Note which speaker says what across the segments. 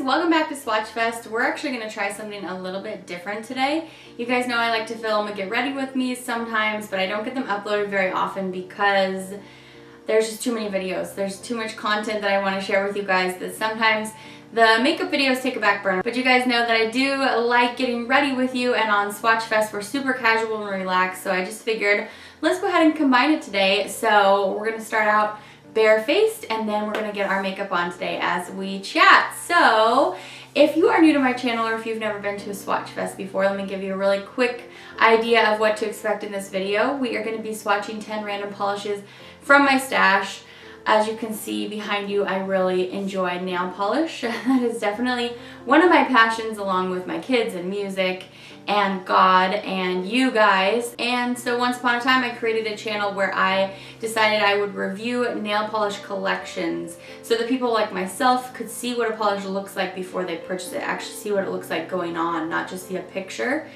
Speaker 1: welcome back to Swatchfest. We're actually going to try something a little bit different today. You guys know I like to film and get ready with me sometimes, but I don't get them uploaded very often because there's just too many videos. There's too much content that I want to share with you guys that sometimes the makeup videos take a back burner. But you guys know that I do like getting ready with you, and on Swatchfest we're super casual and relaxed, so I just figured let's go ahead and combine it today. So we're going to start out barefaced, and then we're going to get our makeup on today as we chat. So if you are new to my channel or if you've never been to a Swatchfest before, let me give you a really quick idea of what to expect in this video. We are going to be swatching 10 random polishes from my stash. As you can see behind you, I really enjoy nail polish. That is definitely one of my passions, along with my kids and music and God and you guys. And so once upon a time I created a channel where I decided I would review nail polish collections so that people like myself could see what a polish looks like before they purchase it, actually see what it looks like going on, not just see a picture.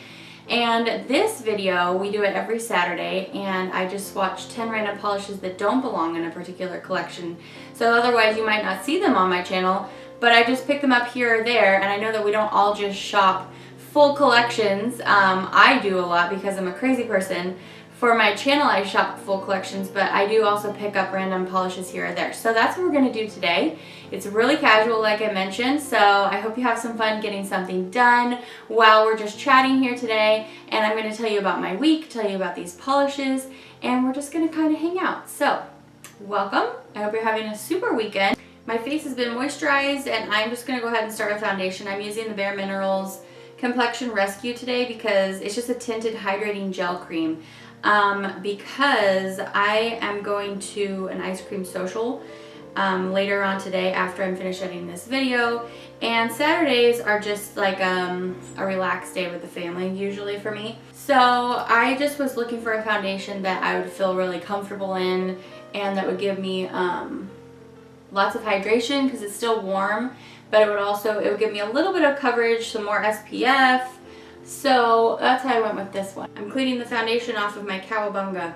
Speaker 1: And this video, we do it every Saturday, and I just swatch 10 random polishes that don't belong in a particular collection. So otherwise you might not see them on my channel, but I just pick them up here or there, and I know that we don't all just shop full collections. I do a lot because I'm a crazy person. For my channel I shop full collections, but I do also pick up random polishes here or there. So that's what we're going to do today. It's really casual, like I mentioned, so I hope you have some fun getting something done while we're just chatting here today. And I'm going to tell you about my week, tell you about these polishes, and we're just going to kind of hang out. So welcome. I hope you're having a super weekend. My face has been moisturized, and I'm just going to go ahead and start with foundation. I'm using the Bare Minerals Complexion Rescue today because it's just a tinted hydrating gel cream. Because I am going to an ice cream social later on today after I'm finished editing this video, and Saturdays are just like a relaxed day with the family usually for me. So I just was looking for a foundation that I would feel really comfortable in and that would give me lots of hydration because it's still warm, but it would give me a little bit of coverage, some more SPF. So that's how I went with this one. I'm cleaning the foundation off of my Cowabunga.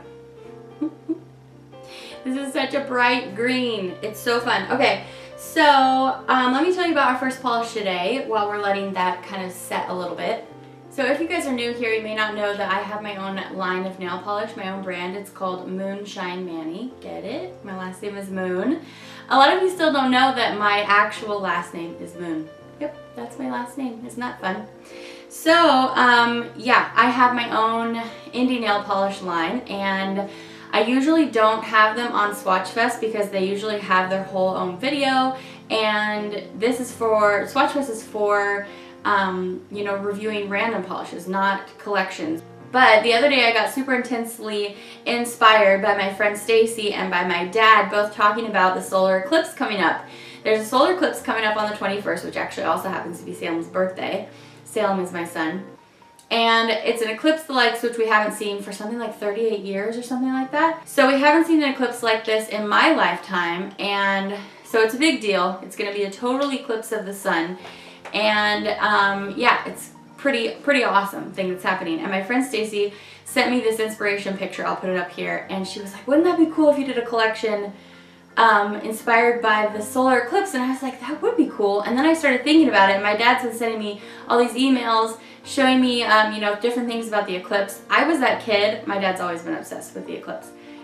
Speaker 1: This is such a bright green. It's so fun. Okay, so let me tell you about our first polish today while we're letting that kind of set a little bit. So if you guys are new here, you may not know that I have my own line of nail polish, my own brand. It's called Moonshine Manny. Get it? My last name is Moon. A lot of you still don't know that my actual last name is Moon. Yep, that's my last name. Isn't that fun? So, yeah, I have my own indie nail polish line, and I usually don't have them on Swatchfest because they usually have their whole own video, and this is for, Swatchfest is for, you know, reviewing random polishes, not collections. But the other day I got super intensely inspired by my friend Stacy and by my dad both talking about the solar eclipse coming up. There's a solar eclipse coming up on the 21st, which actually also happens to be Salem's birthday. Salem is my son. And it's an eclipse the likes which we haven't seen for something like 38 years or something like that. So we haven't seen an eclipse like this in my lifetime, and so it's a big deal. It's going to be a total eclipse of the sun. And yeah, it's pretty awesome thing that's happening. And my friend Stacy sent me this inspiration picture. I'll put it up here. And she was like, wouldn't that be cool if you did a collection inspired by the solar eclipse? And I was like, that would be cool. And then I started thinking about it, and my dad's been sending me all these emails showing me you know, different things about the eclipse. I was that kid. My dad's always been obsessed with the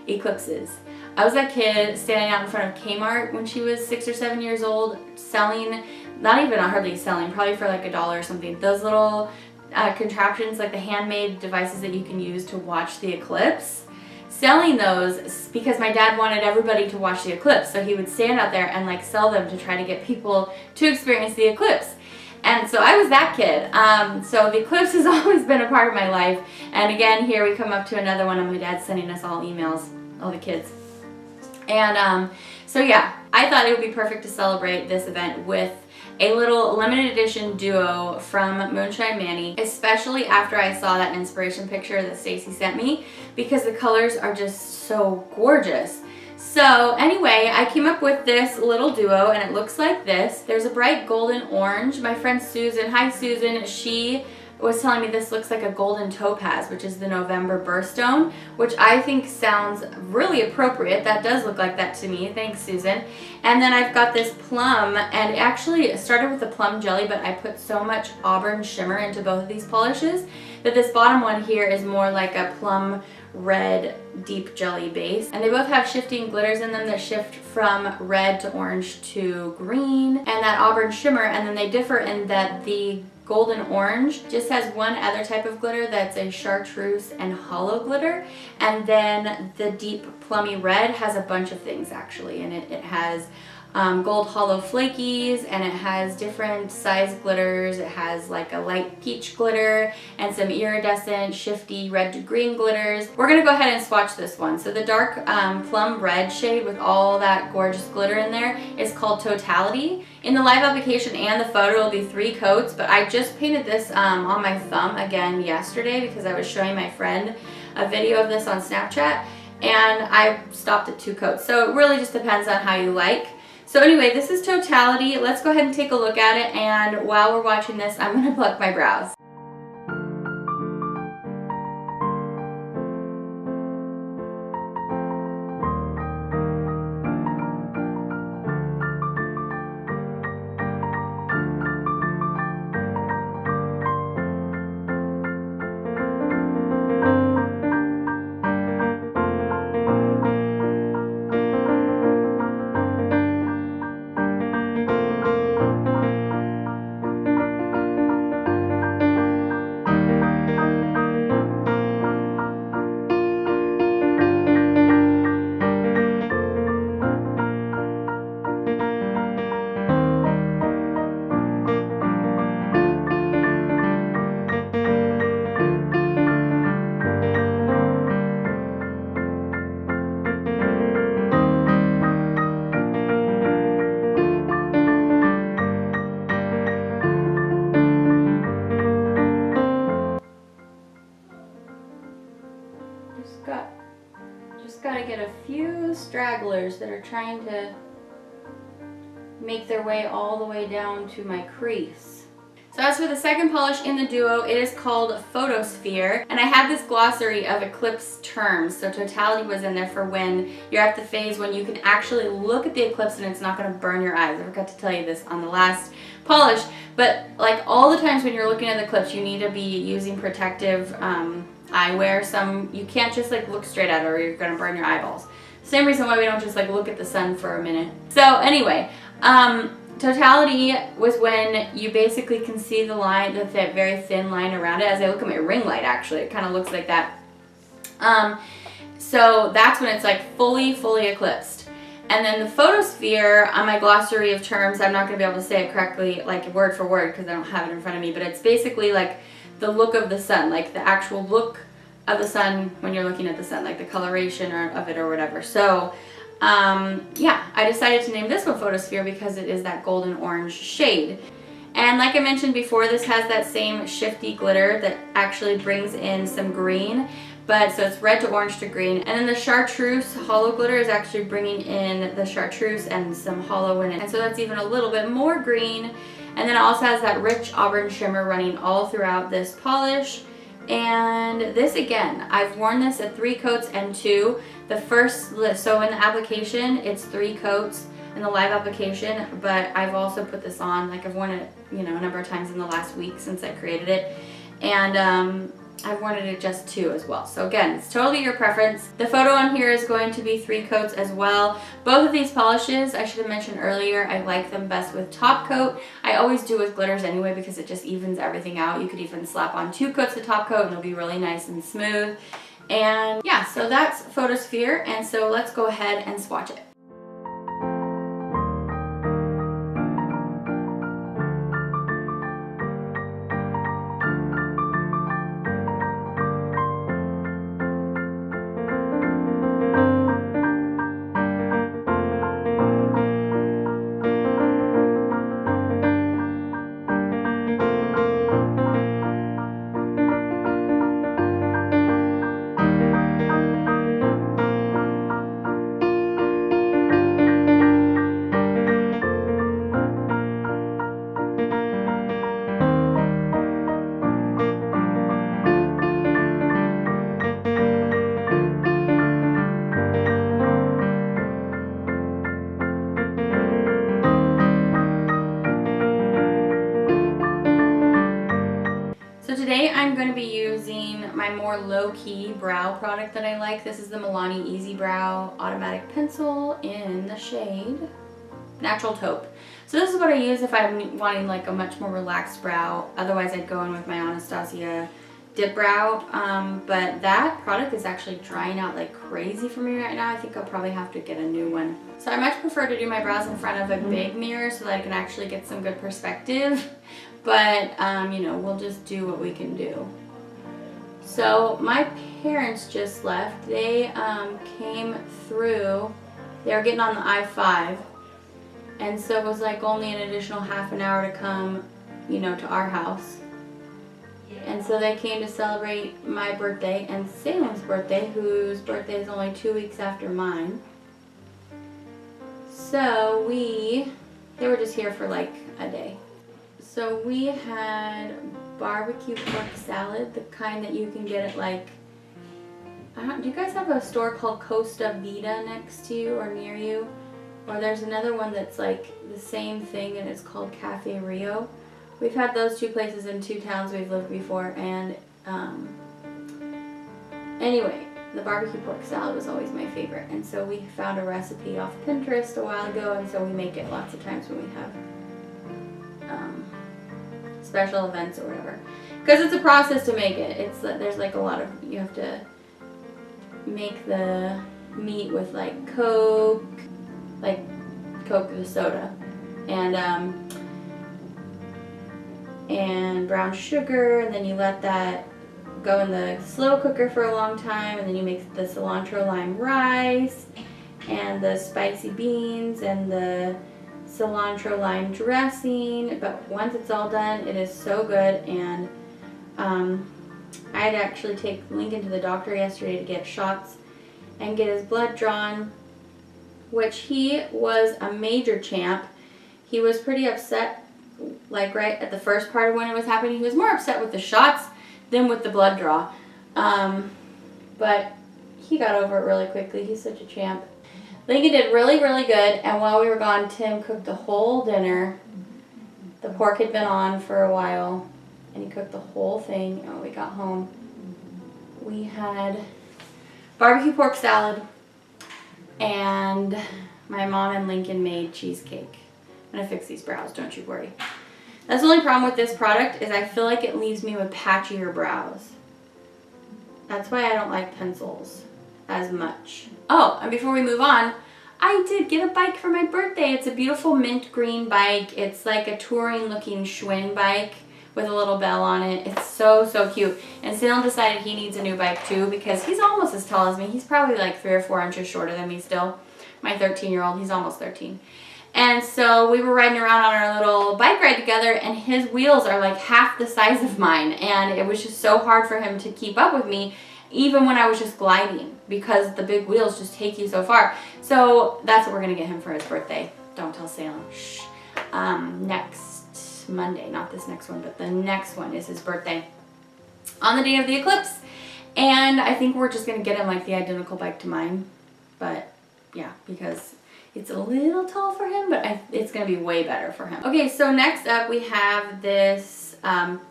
Speaker 1: eclipses. I was that kid standing out in front of Kmart when she was 6 or 7 years old, selling, not even hardly selling, probably for like $1 or something, those little contraptions, like the handmade devices that you can use to watch the eclipse. Selling those because my dad wanted everybody to watch the eclipse, so he would stand out there and like sell them to try to get people to experience the eclipse. And so I was that kid. So the eclipse has always been a part of my life. And again, here we come up to another one of my dad sending us all emails, all the kids. And so yeah, I thought it would be perfect to celebrate this event with a little limited edition duo from Moonshine Manny, especially after I saw that inspiration picture that Stacy sent me, because the colors are just so gorgeous. So anyway, I came up with this little duo, and it looks like this. There's a bright golden orange. My friend Susan, hi Susan, she was telling me this looks like a golden topaz, which is the November birthstone, which I think sounds really appropriate. That does look like that to me. Thanks, Susan. And then I've got this plum, and it actually started with the plum jelly, but I put so much auburn shimmer into both of these polishes that this bottom one here is more like a plum red deep jelly base. And they both have shifting glitters in them that shift from red to orange to green, and that auburn shimmer, and then they differ in that the golden orange just has one other type of glitter that's a chartreuse and hollow glitter, and then the deep plummy red has a bunch of things actually in it. It has gold hollow flakies, and it has different size glitters. It has like a light peach glitter and some iridescent shifty red to green glitters. We're gonna go ahead and swatch this one. So the dark plum red shade with all that gorgeous glitter in there is called Totality. In the live application and the photo will be 3 coats, but I just painted this on my thumb again yesterday because I was showing my friend a video of this on Snapchat, and I stopped at 2 coats. So it really just depends on how you like. So anyway, this is Totality. Let's go ahead and take a look at it, and while we're watching this, I'm gonna pluck my brows. Just gotta get a few stragglers that are trying to make their way all the way down to my crease. So as for the second polish in the duo, it is called Photosphere, and I had this glossary of eclipse terms. So Totality was in there for when you're at the phase when you can actually look at the eclipse and it's not going to burn your eyes. I forgot to tell you this on the last polish, but like all the times when you're looking at the eclipse, you need to be using protective eyewear. You can't just like look straight at it or you're going to burn your eyeballs. Same reason why we don't just like look at the sun for a minute. So anyway, Totality was when you basically can see the line, that very thin line around it. As I look at my ring light, actually, it kind of looks like that. So that's when it's like fully eclipsed. And then the Photosphere, on my glossary of terms, I'm not going to be able to say it correctly, like word for word, because I don't have it in front of me, but it's basically like the look of the sun, like the actual look of the sun when you're looking at the sun, like the coloration of it or whatever. So yeah, I decided to name this one Photosphere because it is that golden orange shade. And like I mentioned before, this has that same shifty glitter that actually brings in some green, but so it's red to orange to green. And then the chartreuse hollow glitter is actually bringing in the chartreuse and some hollow in it. And so that's even a little bit more green. And then it also has that rich auburn shimmer running all throughout this polish. And this, again, I've worn this at 3 coats and 2. The first, so in the application, it's 3 coats in the live application, but I've also put this on, like I've worn it, you know, a number of times in the last week since I created it. And I've worn it at just 2 as well. So again, it's totally your preference. The photo on here is going to be 3 coats as well. Both of these polishes, I should have mentioned earlier, I like them best with top coat. I always do with glitters anyway because it just evens everything out. You could even slap on 2 coats of top coat and it'll be really nice and smooth. And yeah, so that's Photosphere, and so let's go ahead and swatch it. today I'm going to be using my more low-key brow product that I like. This is the Milani Easy Brow Automatic Pencil in the shade Natural Taupe. So this is what I use if I'm wanting like a much more relaxed brow. Otherwise I'd go in with my Anastasia Dip Brow. But that product is actually drying out like crazy for me right now. I think I'll probably have to get a new one. So I much prefer to do my brows in front of a big mirror so that I can actually get some good perspective. But, you know, we'll just do what we can do. So my parents just left. They came through. They were getting on the I-5. And so it was like only an additional half an hour to come, you know, to our house. And so they came to celebrate my birthday and Salem's birthday, whose birthday is only 2 weeks after mine. So they were just here for like a day. So we had barbecue pork salad, the kind that you can get at like, do you guys have a store called Costa Vida next to you or near you? Or there's another one that's like the same thing and it's called Cafe Rio. We've had those two places in 2 towns we've lived before, and anyway, the barbecue pork salad was always my favorite, and so we found a recipe off Pinterest a while ago, and so we make it lots of times when we have special events or whatever. Because it's a process to make it. There's like a lot of, you have to make the meat with like Coke the soda, and brown sugar, and then you let that go in the slow cooker for a long time, and then you make the cilantro lime rice and the spicy beans and the cilantro lime dressing. But once it's all done, it is so good. And I had to actually take Lincoln to the doctor yesterday to get shots and get his blood drawn, which he was a major champ. He was pretty upset, like right at the first part of when it was happening. He was more upset with the shots than with the blood draw. But he got over it really quickly. He's such a champ. Lincoln did really, really good, and while we were gone, Tim cooked the whole dinner. The pork had been on for a while, and he cooked the whole thing. And when we got home, we had barbecue pork salad, and my mom and Lincoln made cheesecake. I'm gonna fix these brows, don't you worry. That's the only problem with this product is I feel like it leaves me with patchier brows. That's why I don't like pencils as much. Oh, and before we move on, I did get a bike for my birthday. It's a beautiful mint green bike. It's like a touring looking Schwinn bike with a little bell on it. It's so, so cute. And Salem decided he needs a new bike too because he's almost as tall as me. He's probably like 3 or 4 inches shorter than me still. My 13-year-old, he's almost 13. And so we were riding around on our little bike ride together, and his wheels are like half the size of mine, and it was just so hard for him to keep up with me even when I was just gliding because the big wheels just take you so far. So that's what we're gonna get him for his birthday. Don't tell Salem. Shh. Next Monday, not this next one, but the next one is his birthday on the day of the eclipse. And I think we're just gonna get him like the identical bike to mine, but yeah, because it's a little tall for him, but it's going to be way better for him. Okay, so next up we have this,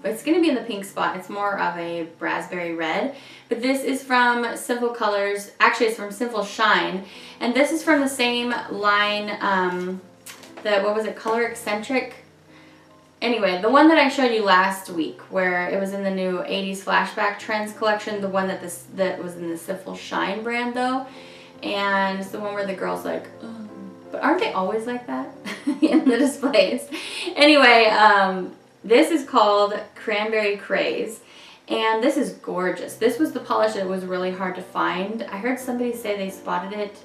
Speaker 1: it's going to be in the pink spot. It's more of a raspberry red, but this is from Sinful Colors. Actually, it's from Sinful Shine, and this is from the same line, what was it, Color Eccentric? Anyway, the one that I showed you last week, where it was in the new 80s flashback trends collection, the one that was in the Sinful Shine brand though, and it's the one where the girl's like, oh. But aren't they always like that in the displays? Anyway, this is called Cranberry Craze, and this is gorgeous. This was the polish that was really hard to find. I heard somebody say they spotted it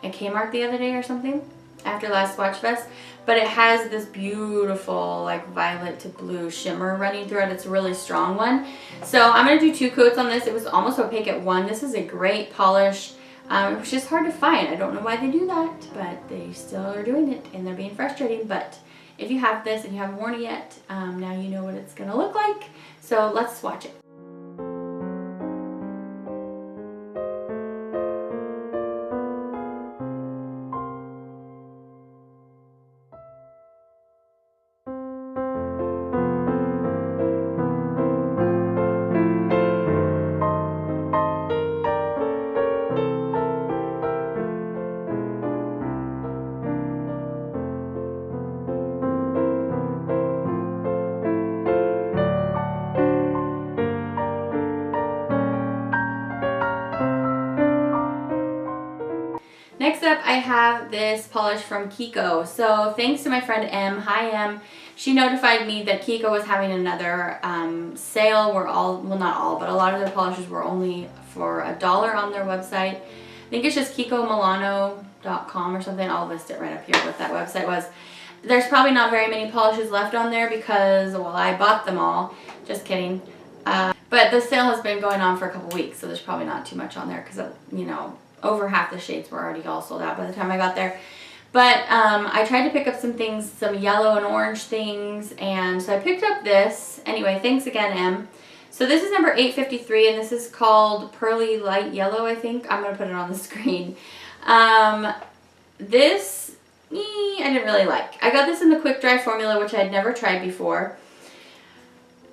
Speaker 1: at Kmart the other day or something after last Swatchfest, but it has this beautiful like violet to blue shimmer running through it. It's a really strong one. So I'm going to do 2 coats on this. It was almost opaque at 1. This is a great polish. It was just hard to find. I don't know why they do that, but they still are doing it, and they're being frustrating. But if you have this and you haven't worn it yet, now you know what it's going to look like. So let's swatch it. I have this polish from Kiko. So thanks to my friend M, hi M, she notified me that Kiko was having another sale where well not all, but a lot of their polishes were only for $1 on their website. I think it's just KikoMilano.com or something. I'll list it right up here what that website was. There's probably not very many polishes left on there because, well, I bought them all. Just kidding. But the sale has been going on for a couple weeks, so there's probably not too much on there because, you know, over half the shades were already all sold out by the time I got there. But I tried to pick up some things, some yellow and orange things, and so I picked up this. Anyway, thanks again, Em. So this is number 853, and this is called Pearly Light Yellow, I think. I'm going to put it on the screen. This, I didn't really like. I got this in the quick dry formula, which I had never tried before.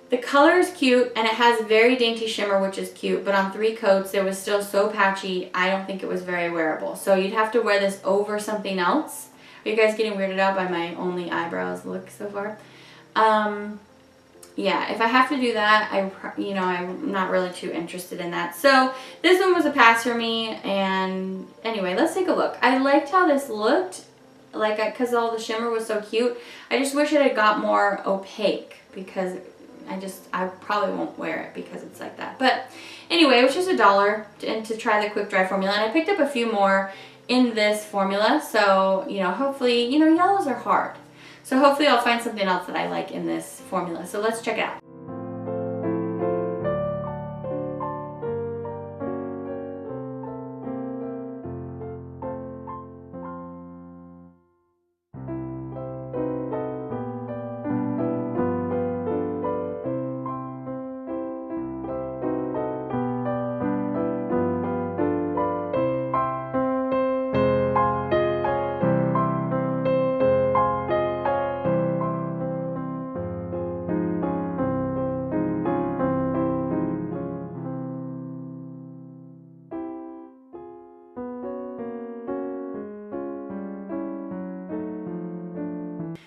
Speaker 1: The color is cute, and it has very dainty shimmer, which is cute, but on 3 coats, it was still so patchy, I don't think it was very wearable. So you'd have to wear this over something else. Are you guys getting weirded out by my only eyebrows look so far? Yeah, if I have to do that, I'm not really too interested in that. So this one was a pass for me, and anyway, let's take a look. I liked how this looked, because all the shimmer was so cute. I just wish it had got more opaque, because I probably won't wear it because it's like that. But anyway, it was just $1 to try the quick dry formula, and I picked up a few more in this formula. So, you know, hopefully, you know, yellows are hard. So hopefully I'll find something else that I like in this formula. So let's check it out.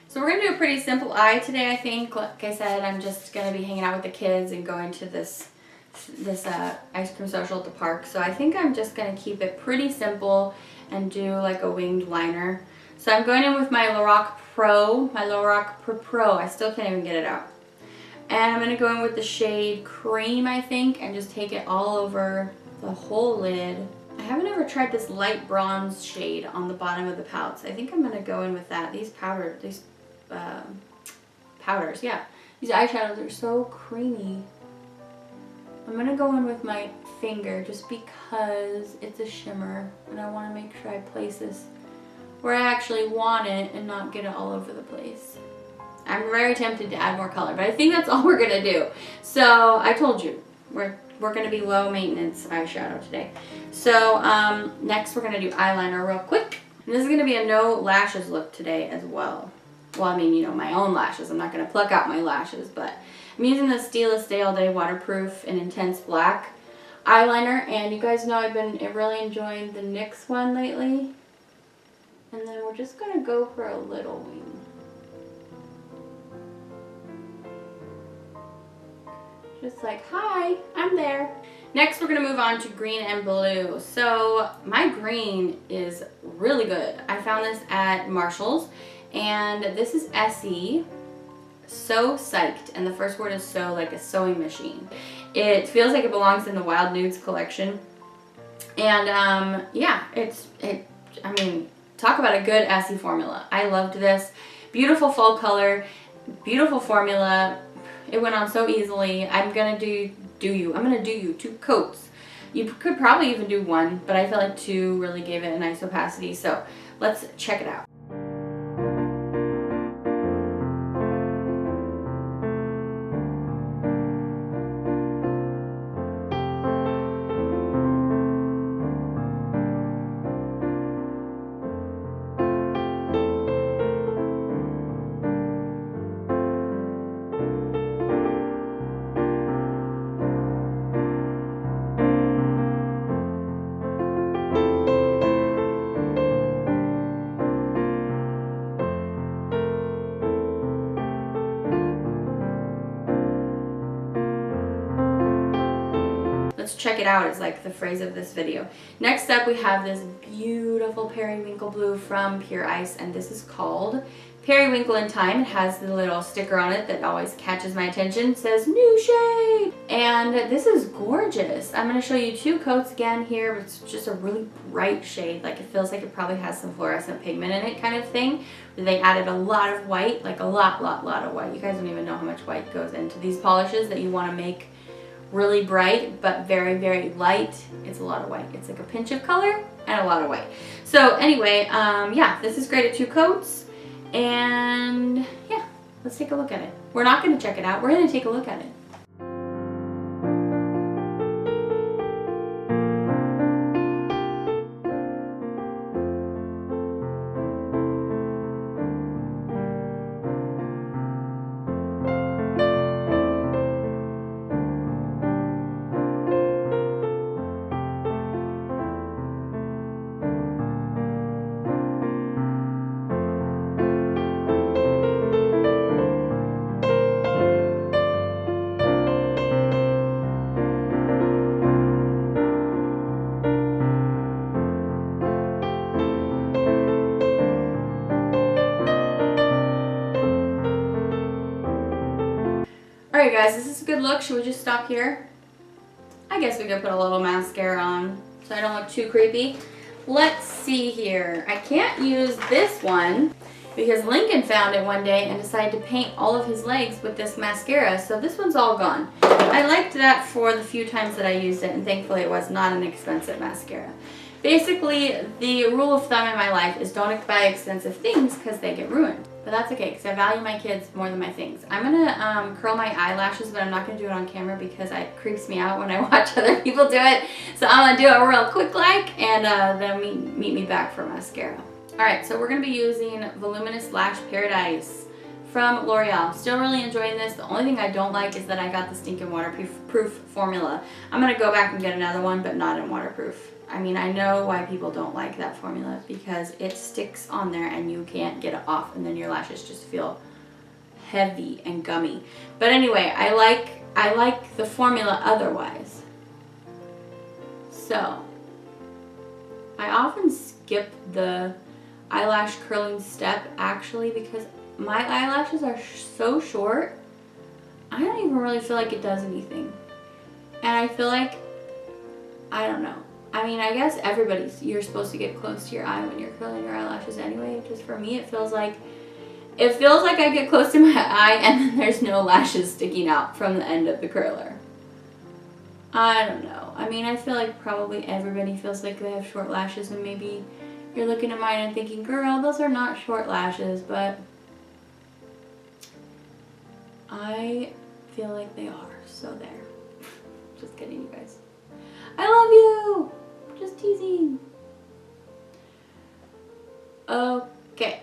Speaker 1: So we're going to do a pretty simple eye today, I think. Like I said, I'm just going to be hanging out with the kids and going to this ice cream social at the park. So I think I'm just going to keep it pretty simple and do like a winged liner. So I'm going in with my Lorac Pro, Pro. I still can't even get it out. And I'm going to go in with the shade Cream, I think, and just take it all over the whole lid. I haven't ever tried this light bronze shade on the bottom of the palette, so I think I'm going to go in with that. These powders, yeah. These eyeshadows are so creamy. I'm going to go in with my finger just because it's a shimmer, and I want to make sure I place this where I actually want it and not get it all over the place. I'm very tempted to add more color, but I think that's all we're going to do. So I told you, we're going to be low maintenance eyeshadow today. So next we're going to do eyeliner real quick. And this is going to be a no lashes look today as well. Well, I mean, you know, my own lashes. I'm not going to pluck out my lashes, but I'm using the Stila Stay All Day Waterproof in Intense Black eyeliner. And you guys know I've been really enjoying the NYX one lately. And then we're just going to go for a little wing. Just like, hi, I'm there. Next, we're gonna move on to green and blue. So my green is really good. I found this at Marshall's, and this is Essie Sew Psyched, and the first word is sew, like a sewing machine. It feels like it belongs in the Wild Nudes collection. And yeah, I mean, talk about a good Essie formula. I loved this. Beautiful fall color, beautiful formula. It went on so easily. I'm gonna do you 2 coats. You could probably even do 1, but I feel like 2 really gave it a nice opacity. So let's check it out. let's check it out is like the phrase of this video. Next up we have this beautiful Periwinkle blue from Pure Ice, and this is called Periwinkle in Time. It has the little sticker on it that always catches my attention. It says new shade, and this is gorgeous. I'm going to show you 2 coats again here. It's just a really bright shade, like it feels like it probably has some fluorescent pigment in it kind of thing. They added a lot of white, like a lot of white. You guys don't even know how much white goes into these polishes that you want to make really bright but very light. It's a lot of white. It's like a pinch of color and a lot of white. So anyway, yeah, this is great at 2 coats. And yeah, let's take a look at it. We're not going to check it out. We're going to take a look at it. Alright guys, this is a good look. Should we just stop here? I guess we could put a little mascara on so I don't look too creepy. Let's see here. I can't use this one because Lincoln found it one day and decided to paint all of his legs with this mascara, so this one's all gone. I liked that for the few times that I used it, and thankfully it was not an expensive mascara. Basically, the rule of thumb in my life is don't buy expensive things because they get ruined. But that's okay, because I value my kids more than my things. I'm going to curl my eyelashes, but I'm not going to do it on camera because it creeps me out when I watch other people do it. So I'm going to do it real quick like, and then meet me back for mascara. Alright, so we're going to be using Voluminous Lash Paradise from L'Oreal. Still really enjoying this. The only thing I don't like is that I got the stinking waterproof formula. I'm going to go back and get another one, but not in waterproof. I mean, I know why people don't like that formula because it sticks on there and you can't get it off, and then your lashes just feel heavy and gummy. But anyway, I like the formula otherwise. So, I often skip the eyelash curling step actually because my eyelashes are so short, I don't even really feel like it does anything. And I feel like, I don't know. I mean, I guess you're supposed to get close to your eye when you're curling your eyelashes anyway. Just for me, it feels like I get close to my eye and then there's no lashes sticking out from the end of the curler. I don't know. I mean, I feel like probably everybody feels like they have short lashes, and maybe you're looking at mine and thinking, girl, those are not short lashes, but I feel like they are, so there. Just kidding, you guys. I love you! Just teasing. Okay.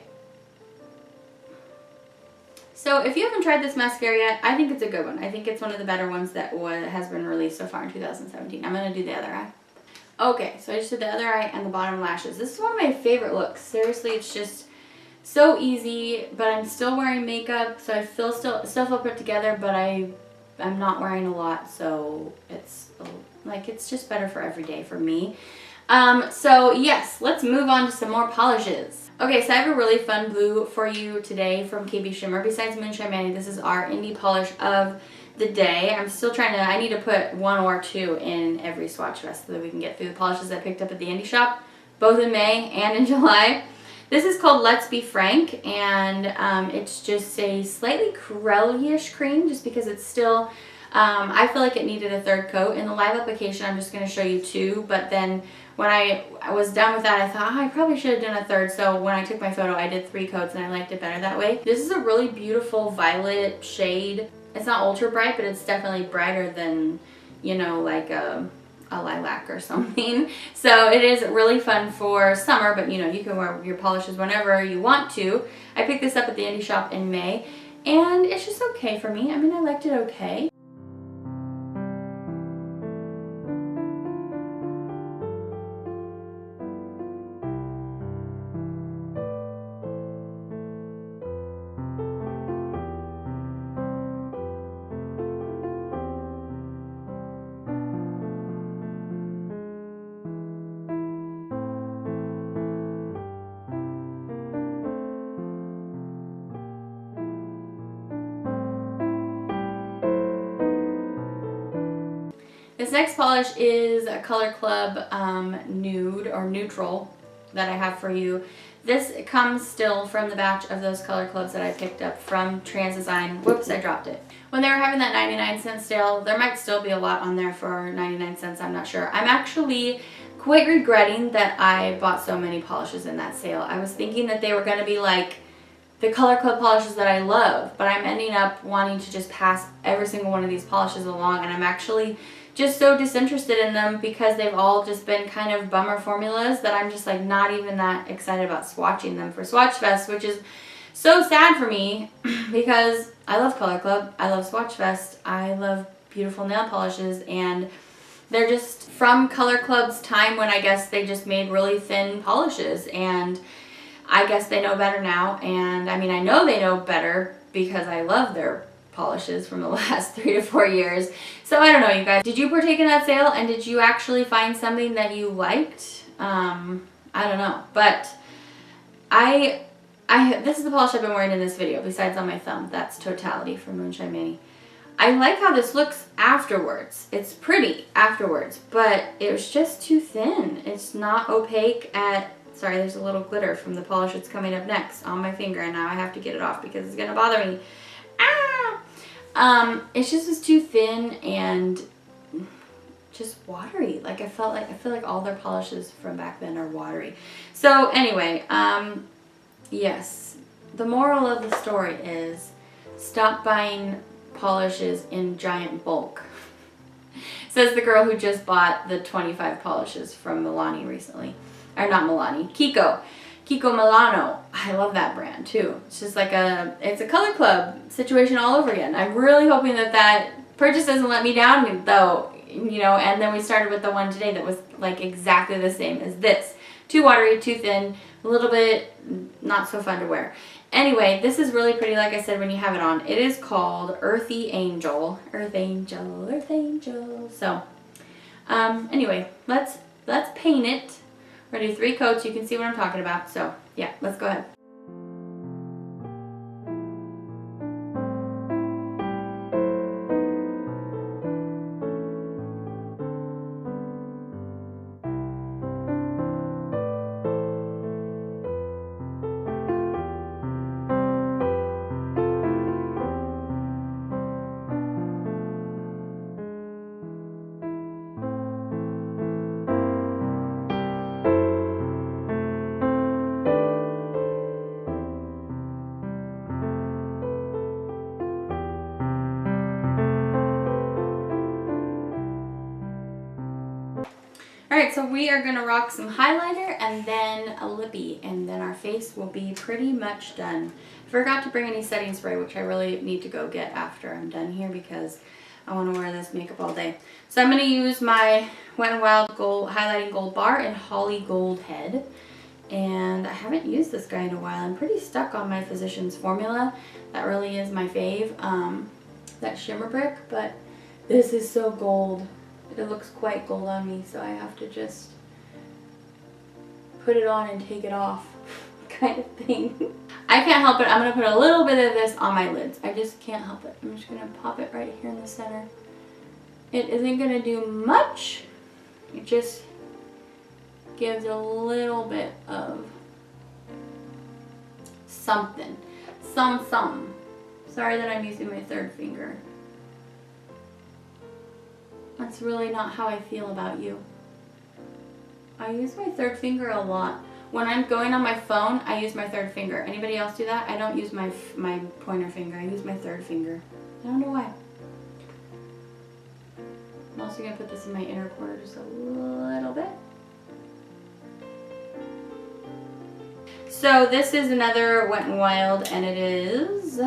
Speaker 1: So if you haven't tried this mascara yet, I think it's a good one. I think it's one of the better ones that has been released so far in 2017. I'm going to do the other eye. Okay, so I just did the other eye and the bottom lashes. This is one of my favorite looks. Seriously, it's just so easy, but I'm still wearing makeup, so I still feel put together, but I'm not wearing a lot, so it's just better for every day for me. So yes, let's move on to some more polishes. Okay, so I have a really fun blue for you today from KB Shimmer. Besides Moonshine Manny, this is our indie polish of the day. I'm still I need to put 1 or 2 in every swatch fest so that we can get through the polishes I picked up at the indie shop, both in May and in July. This is called Let's Be Frank, and it's just a slightly Corelli-ish cream, just because it's still, I feel like it needed a 3rd coat. In the live application, I'm just going to show you 2, but then when I was done with that, I thought, oh, I probably should have done a 3rd, so when I took my photo, I did 3 coats, and I liked it better that way. This is a really beautiful violet shade. It's not ultra bright, but it's definitely brighter than, you know, like a lilac or something. So it is really fun for summer, but you know, you can wear your polishes whenever you want to. I picked this up at the indie shop in May, and it's just okay for me. I mean, I liked it okay. This next polish is a Color Club Nude or Neutral that I have for you. This comes still from the batch of those Color Clubs that I picked up from Trans Design. Whoops, I dropped it. When they were having that 99-cent sale, there might still be a lot on there for 99 cents, I'm not sure. I'm actually quite regretting that I bought so many polishes in that sale. I was thinking that they were going to be like the Color Club polishes that I love, but I'm ending up wanting to just pass every single one of these polishes along, and I'm actually just so disinterested in them because they've all just been kind of bummer formulas that I'm just like not even that excited about swatching them for Swatchfest, which is so sad for me because I love Color Club, I love Swatchfest, I love beautiful nail polishes, and they're just from Color Club's time when I guess they just made really thin polishes, and I guess they know better now. And I mean, I know they know better because I love their polishes from the last 3 to 4 years. So I don't know, you guys. Did you partake in that sale, and did you actually find something that you liked? I don't know, but this is the polish I've been wearing in this video besides on my thumb. That's Totality from Moonshine Manny. I like how this looks afterwards. It's pretty afterwards, but it was just too thin. It's not opaque at, sorry, there's a little glitter from the polish that's coming up next on my finger, and now I have to get it off because it's gonna bother me. It's just was too thin and just watery. Like I feel like all their polishes from back then are watery. So anyway, yes, the moral of the story is stop buying polishes in giant bulk. Says the girl who just bought the 25 polishes from Milani recently. Or not Milani, Kiko. Kiko Milano. I love that brand too. It's just like it's a Color Club situation all over again. I'm really hoping that that purchase doesn't let me down though, you know, and then we started with the one today that was like exactly the same as this. Too watery, too thin, a little bit not so fun to wear. Anyway, this is really pretty, like I said, when you have it on. It is called Earthy Angel. Earth Angel, Earth Angel. So, anyway, let's paint it. We're going to do 3 coats. You can see what I'm talking about. So, yeah, let's go ahead. Alright, so we are going to rock some highlighter and then a lippy, and then our face will be pretty much done. I forgot to bring any setting spray, which I really need to go get after I'm done here because I want to wear this makeup all day. So I'm going to use my Wet n Wild Gold Highlighting Gold Bar in Holly Gold Head. And I haven't used this guy in a while. I'm pretty stuck on my Physicians formula. That really is my fave. That Shimmer brick, but this is so gold. It looks quite gold on me, so I have to just put it on and take it off kind of thing. I can't help it. I'm going to put a little bit of this on my lids. I just can't help it. I'm just going to pop it right here in the center. It isn't going to do much. It just gives a little bit of something. Some. Sorry that I'm using my 3rd finger. That's really not how I feel about you. I use my 3rd finger a lot. When I'm going on my phone, I use my 3rd finger. Anybody else do that? I don't use my pointer finger. I use my 3rd finger. I don't know why. I'm also going to put this in my inner corner just a little bit. So this is another Wet n Wild, and it is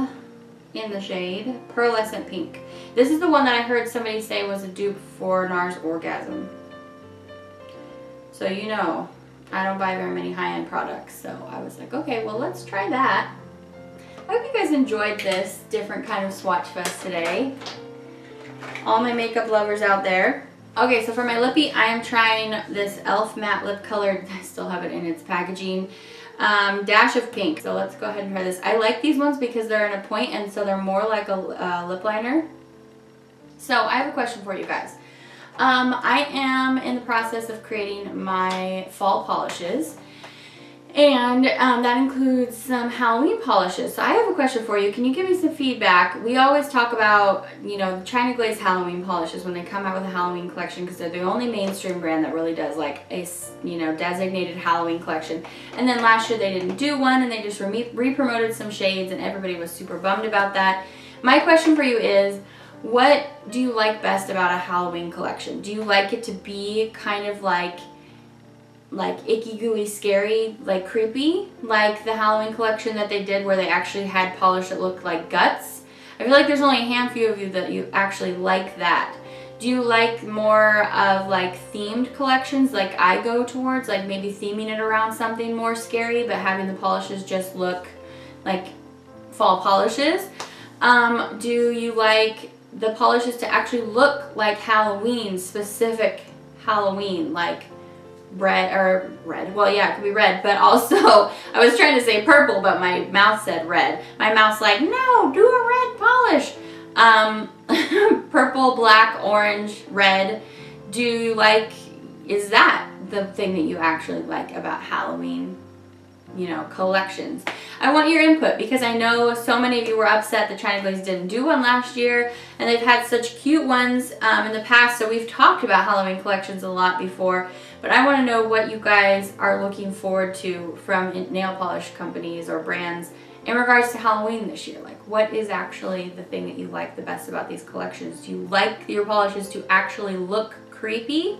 Speaker 1: in the shade Pearlescent Pink. This is the one that I heard somebody say was a dupe for NARS Orgasm. So you know, I don't buy very many high-end products, so I was like, okay, well let's try that. I hope you guys enjoyed this different kind of swatch fest today. All my makeup lovers out there. Okay, so for my lippy, I am trying this e.l.f. matte lip color. I still have it in its packaging. Dash of pink. So let's go ahead and try this. I like these ones because they're in a point, and so they're more like a lip liner. So I have a question for you guys. I am in the process of creating my fall polishes, and that includes some Halloween polishes. So I have a question for you. Can you give me some feedback? We always talk about, you know, the China Glaze Halloween polishes when they come out with a Halloween collection, because they're the only mainstream brand that really does like a, you know, designated Halloween collection. And then last year they didn't do one, and they just re-promoted some shades, and everybody was super bummed about that. My question for you is, what do you like best about a Halloween collection? Do you like it to be kind of like icky, gooey, scary, like creepy, like the Halloween collection that they did where they actually had polish that looked like guts? I feel like there's only a handful of you that you actually like that. Do you like more of like themed collections like I go towards, like maybe theming it around something more scary but having the polishes just look like fall polishes? Do you like the polishes to actually look like Halloween, specific Halloween, like red, well yeah, it could be red, but also, I was trying to say purple, but my mouth said red. My mouth's like, no, do a red polish. Purple, black, orange, red. Do you like, is that the thing that you actually like about Halloween, you know, collections? I want your input, because I know so many of you were upset that China Glaze didn't do one last year, and they've had such cute ones in the past, so we've talked about Halloween collections a lot before, but I want to know what you guys are looking forward to from nail polish companies or brands in regards to Halloween this year. Like, what is actually the thing that you like the best about these collections? Do you like your polishes to actually look creepy?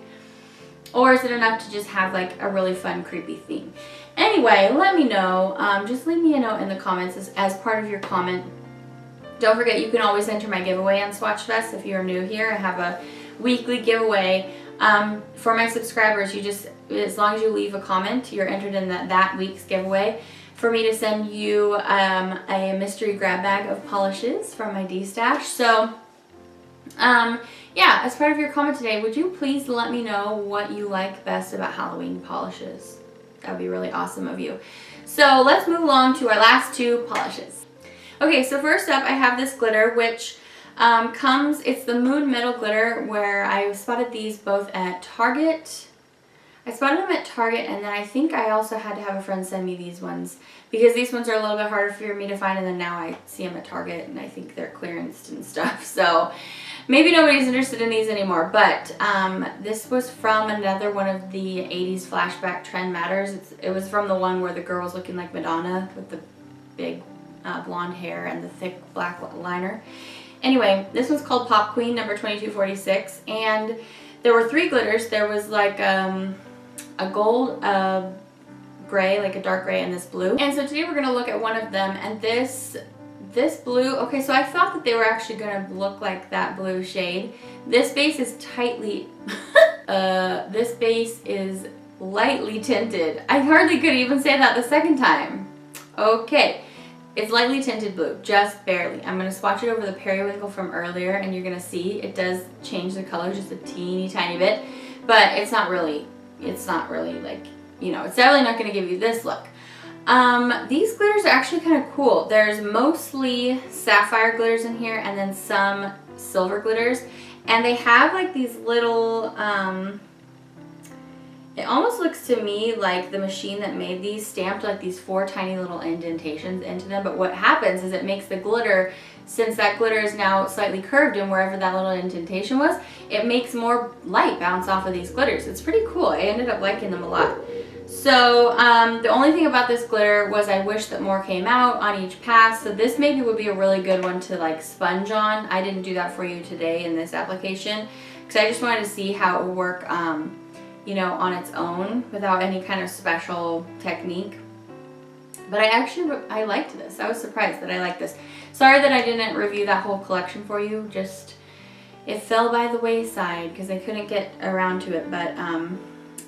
Speaker 1: Or is it enough to just have like a really fun, creepy theme? Anyway, let me know. Just leave me a note in the comments as part of your comment. Don't forget, you can always enter my giveaway on Swatchfest. If you're new here, I have a weekly giveaway. For my subscribers, you just, as long as you leave a comment, you're entered in that week's giveaway for me to send you a mystery grab bag of polishes from my D-stash. So, yeah, as part of your comment today, would you please let me know what you like best about Halloween polishes? That would be really awesome of you. So let's move along to our last two polishes. Okay, so first up I have this glitter, which it's the Moon Metal glitter, where I spotted these both at Target. I spotted them at Target, and then I think I also had to have a friend send me these ones, because these ones are a little bit harder for me to find, and then now I see them at Target and I think they're clearanced and stuff. So maybe nobody's interested in these anymore, but this was from another one of the 80s flashback Trend Matters. It was from the one where the girl was looking like Madonna with the big blonde hair and the thick black liner. Anyway, this one's called Pop Queen number 2246, and there were three glitters. There was like a gold, gray, like a dark gray, and this blue. And so today we're going to look at one of them, and this blue, okay, so I thought that they were actually going to look like that blue shade. This base is tightly, this base is lightly tinted. I hardly could even say that the second time. Okay, it's lightly tinted blue, just barely. I'm going to swatch it over the Periwinkle from earlier, and you're going to see it does change the color just a teeny tiny bit, but it's not really like, you know, it's definitely not going to give you this look. These glitters are actually kind of cool. There's mostly sapphire glitters in here, and then some silver glitters, and they have like these little, it almost looks to me like the machine that made these stamped like these 4 tiny little indentations into them, but what happens is it makes the glitter, since that glitter is now slightly curved in wherever that little indentation was, it makes more light bounce off of these glitters. It's pretty cool. I ended up liking them a lot. So the only thing about this glitter was I wish that more came out on each pass, so this maybe would be a really good one to like sponge on. I didn't do that for you today in this application because I just wanted to see how it would work you know, on its own without any kind of special technique. But I liked this. I was surprised that I liked this. Sorry that I didn't review that whole collection for you, just it fell by the wayside because I couldn't get around to it. But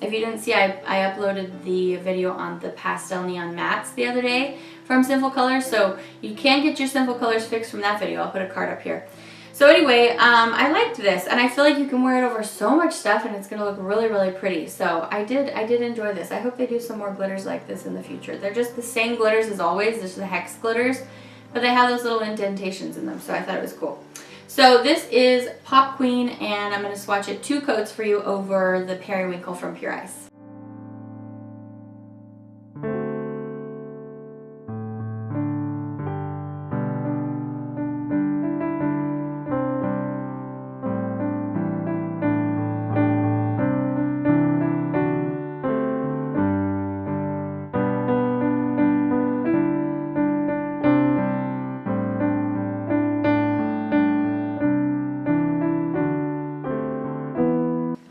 Speaker 1: if you didn't see, I uploaded the video on the pastel neon mattes the other day from Sinful Colors, so you can get your Sinful Colors fix from that video. I'll put a card up here. So anyway, I liked this, and I feel like you can wear it over so much stuff and it's going to look really, really pretty. So I did enjoy this. I hope they do some more glitters like this in the future. They're just the same glitters as always, just the hex glitters, but they have those little indentations in them, so I thought it was cool. So this is Pop Queen, and I'm going to swatch it 2 coats for you over the Periwinkle from Pure Ice.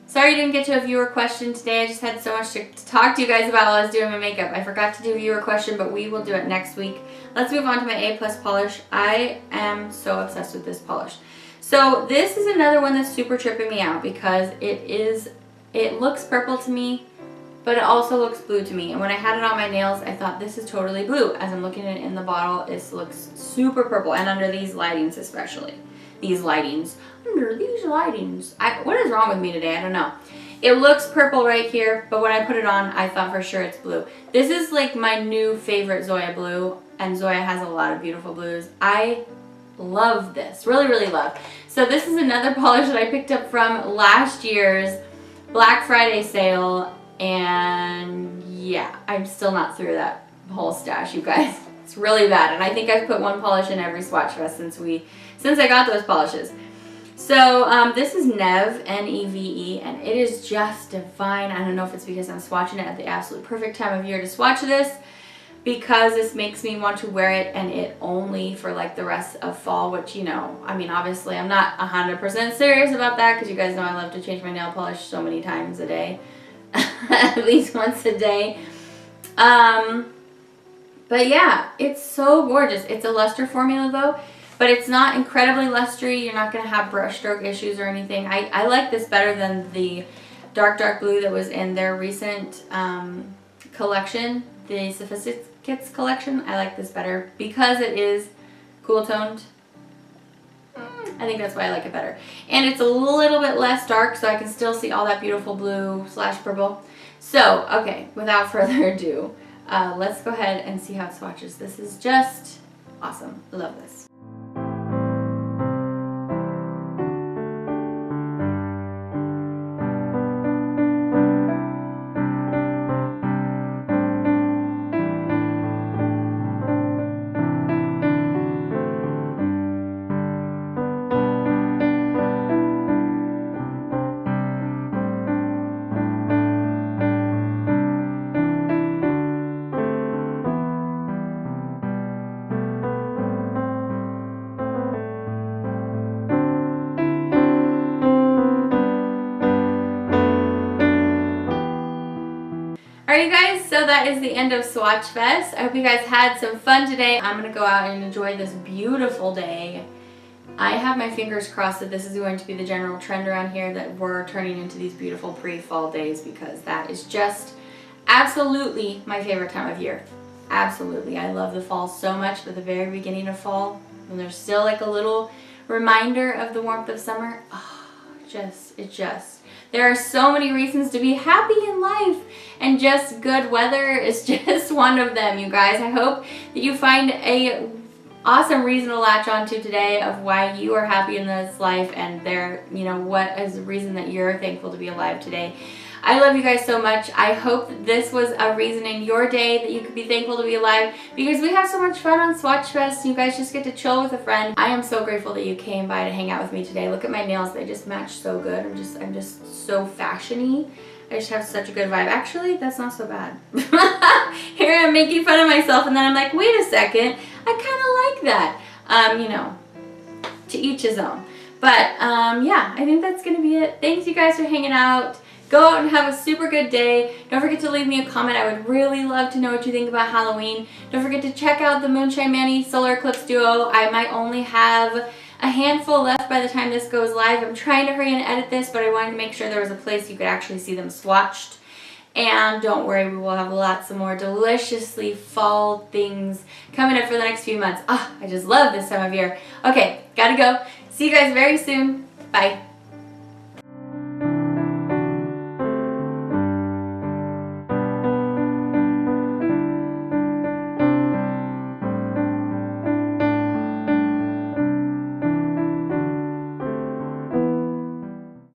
Speaker 1: Sorry I didn't get to a viewer question today. I just had so much to talk to you guys about while I was doing my makeup. I forgot to do a viewer question, but we will do it next week. Let's move on to my A+ polish. I am so obsessed with this polish. So this is another one that's super tripping me out because it looks purple to me, but it also looks blue to me. And when I had it on my nails, I thought this is totally blue. As I'm looking at it in the bottle, it looks super purple, and under these lightings especially. These lightings. Under these lightings. What is wrong with me today? I don't know. It looks purple right here, but when I put it on, I thought for sure it's blue. This is like my new favorite Zoya blue, and Zoya has a lot of beautiful blues. I love this. Really, really love. So this is another polish that I picked up from last year's Black Friday sale, and yeah, I'm still not through that whole stash, you guys. It's really bad, and I think I've put 1 polish in every Swatchfest since I got those polishes. So this is Neve, N-E-V-E, and it is just divine. I don't know if it's because I'm swatching it at the absolute perfect time of year to swatch this, because this makes me want to wear it and it only for like the rest of fall, which, you know, I mean, obviously I'm not 100% serious about that because you guys know I love to change my nail polish so many times a day, at least once a day. But yeah, it's so gorgeous. It's a luster formula though, but it's not incredibly lustery. You're not going to have brush stroke issues or anything. I like this better than the dark blue that was in their recent collection, the Sophisticates collection. I like this better because it is cool toned. I think that's why I like it better. And it's a little bit less dark, so I can still see all that beautiful blue / purple. So, okay, without further ado, let's go ahead and see how it swatches. This is just awesome. I love this. Alright, you guys, so that is the end of Swatchfest. I hope you guys had some fun today. I'm going to go out and enjoy this beautiful day. I have my fingers crossed that this is going to be the general trend around here, that we're turning into these beautiful pre-fall days, because that is just absolutely my favorite time of year. Absolutely. I love the fall so much, but the very beginning of fall, when there's still like a little reminder of the warmth of summer, oh, there are so many reasons to be happy in life, and just good weather is just one of them, you guys. I hope that you find a awesome reason to latch onto today of why you are happy in this life, and what is the reason that you're thankful to be alive today. I love you guys so much. I hope that this was a reason in your day that you could be thankful to be alive, because we have so much fun on Swatchfest. You guys just get to chill with a friend. I am so grateful that you came by to hang out with me today. Look at my nails. They just match so good. I'm just so fashion-y. I just have such a good vibe. Actually, that's not so bad. Here I'm making fun of myself, and then I'm like, wait a second. I kind of like that. To each his own. But yeah, I think that's going to be it. Thanks you guys for hanging out. Go out and have a super good day. Don't forget to leave me a comment. I would really love to know what you think about Halloween. Don't forget to check out the Moonshine Manny Solar Eclipse Duo. I might only have a handful left by the time this goes live. I'm trying to hurry and edit this, but I wanted to make sure there was a place you could actually see them swatched. And don't worry, we will have lots of more deliciously fall things coming up for the next few months. Oh, I just love this time of year. Okay, gotta go. See you guys very soon. Bye.